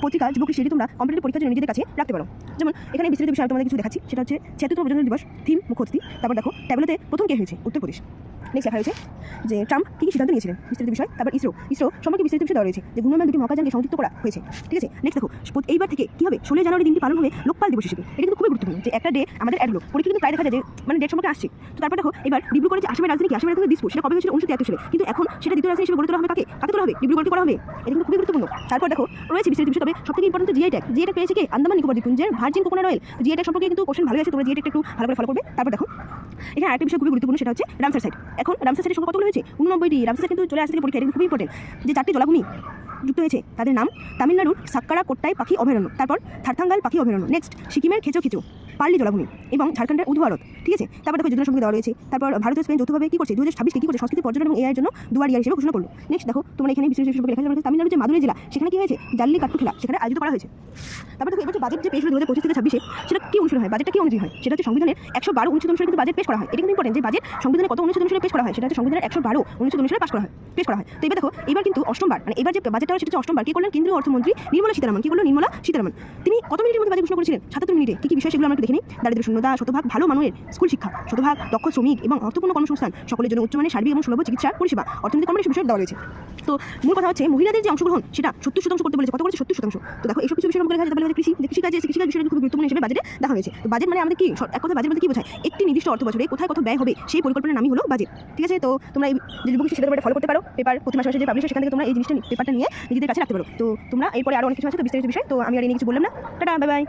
পত্রিকা যুবকৃষি সেটি তোমরা কম্পিটিটিভ পরীক্ষার জন্য নিজেদের কাছে রাখতে পারো। যেমন এখানে বিস্তারিত বিষয় তোমাদের কিছু দেখাচ্ছি, সেটা হচ্ছে 76তম প্রজাতন্ত্র দিবস, থিম মুখ্য অতিথি। তারপর দেখো ট্যাবলোতে প্রথম কে হয়েছে, উত্তরপ্রদেশ। নেক্সট লেখা রয়েছে যে ট্রাম্প কী কী সিদ্ধান্ত নিয়েছিলেন, বিস্তারিত বিষয়। তারপর ইসরো সম্পর্কে বিস্তারিত বিষয় দেওয়া রয়েছে, যে ঘূর্ণয়মান দুটি মহাকাশযানকে সংযুক্ত করা হয়েছে। ঠিক আছে, নেক্সট দেখো এইবার থেকে কী হবে, 16 জানুয়ারি দিনটি পালন হবে লোকপাল দিবস হিসেবে। এটা কিন্তু খুবই গুরুত্বপূর্ণ, যে একটা ডে আমাদের অ্যাড হলো পরীক্ষা কিন্তু প্রায় দেখা যায় যে মানে ডেট সম্পর্কে আসছে। তো তারপর দেখো এবার ডিব্রুগড়ে যে আসামের রাজধানী কি, আসামের রাজধানী দিসপুর, সেটা কবে হয়েছিল 1973 সালে, কিন্তু এখন সেটা দ্বিতীয় রাজধানী হিসেবে গড়ে তোলা হবে কাকে তোলা হবে, ডিব্রুগড়কে করা হবে। এটা কিন্তু খুবই গুরুত্বপূর্ণ। তারপর দেখো রয়েছে বিস্তারিত বিষয়, তবে সবথেকে ইম্পর্টেন্ট জিআই ট্যাগ পেয়েছে কে, আন্দামান নিকোবর দ্বীপপুঞ্জের virgin coconut oil. GI tag সম্পর্কে কিন্তু কোশ্চেন ভালো আছে, তোমরা জিআই ট্যাগটা একটু ভালো করে ফলো করবে। তারপর দেখো এখানে আরেকটা বিষয় খুবই গুরুত্বপূর্ণ, সেটা হচ্ছে রামসার সাইট। এখন রামসার সাইটের সংখ্যা কতগুলো হয়েছে, 89টি। রামসার সাইট কিন্তু চলে আসছে থেকে পরীক্ষা, এটা কিন্তু খুবই ইম্পর্টেন্ট। যে 4টি জলাভূমি যুক্ত হয়েছে তাদের নাম তামিলনাড়ুর সাক্কারা কোট্টাই পাখি অভয়ারণ্য, তারপর থারথাঙ্গাল পাখি অভয়ারণ্য, নেক্সট সিকিমের খেচো পার্লি জলাভূমি এবং ঝাড়খণ্ডের উধুয়ারত। ঠিক আছে, তারপর দেখো যোজনা সম্পর্কে দেওয়া রয়েছে। তারপর ভারত ও স্পেন যৌথভাবে কী করছে 2026 কী করছে, সংস্কৃতি পর্যটন এবং এআই এর জন্য দুয়ার ইয়ার হিসেবে ঘোষণা করলো। নেক্সট দেখো তোমরা এখানে বিশেষ সম্পর্কে লেখা যাবে, তামিলনাড়ুর যে মাদুরাই জেলা, সেখানে কী হয়েছে জাল্লিকাট্টু খেলা সেখানে আয়োজিত করা হয়েছে। তারপর দেখো এবার যে বাজেট যে পেশ হলো 2025 থেকে 26, সেটা কি অনুসারে হয়, বাজেটটা কি অনুযায়ী হয়, সেটা হচ্ছে সংবিধানের 112 অনুচ্ছেদ অনুসারে কিন্তু বাজেট পেশ করা হয়। এটা কিন্তু ইম্পর্টেন্ট, যে বাজেট সংবিধানের কত অনুচ্ছেদ অনুসারে পেশ করা হয়, সেটা হচ্ছে সংবিধানের 112 অনুচ্ছেদ অনুসারে পেশ করা হয়। তো এবার দেখো এবার কিন্তু অষ্টমবার, মানে এবার যে বাজেটটা হয় সেটা হচ্ছে অষ্টমবার। কি করলেন কেন্দ্রীয় অর্থমন্ত্রী নির্মলা সীতারামন, কি করলেন নির্মলা সীতারামন, তিনি কত মিনিটের মধ্যে বাজেট ঘোষণা করেছিলেন, 77 মিনিটে। কি কি বিষয় সেগুলো আমরা একটু দেখে নিই। দারিদ্র্য শূন্যতা, শতভাগ ভালো মানের স্কুল শিক্ষা, শতভাগ দক্ষ শ্রমিক এবং অর্থপূর্ণ কর্মসংস্থান, সকলের জন্য উচ্চমানের সার্বিক এবং সুলভ চিকিৎসা পরিষেবা, অর্থনৈতিক কর্মসূচি বিষয় দেওয়া রয়েছে। তো মূল কথা হচ্ছে মহিলাদের যে অংশগ্রহণ সেটা 70% করতে বলেছে, কত করেছে 70%। তো দেখো এইসব কিছু বিষয় লেখা আছে। তারপরে কৃষিকাজ বিষয়টা খুব গুরুত্বপূর্ণ হিসেবে বাজেটে দেখা হয়েছে। তো বাজেট মানে আমাদের কি এক কথা, বাজেট বলতে কি বোঝায়, একটি নির্দিষ্ট অর্থ বছরে কোথায় কত ব্যয় হবে সেই পরিকল্পনার নামই হলো বাজেট। ঠিক আছে, তো তোমরা এই যে যুবকৃষি সেটা তোমরা ফলো করতে পারো। পেপার প্রতি মাসে যে পাবলিশ, সেখান থেকে তোমরা এই জিনিসটা পেপারটা নিয়ে নিজেদের কাছে রাখতে পারো। তো তোমরা এরপরে আরও অনেক কিছু আছে, তো বিস্তারিত বিষয়, তো আমি আর এই নিয়ে কিছু বললাম না। Tata, bye bye.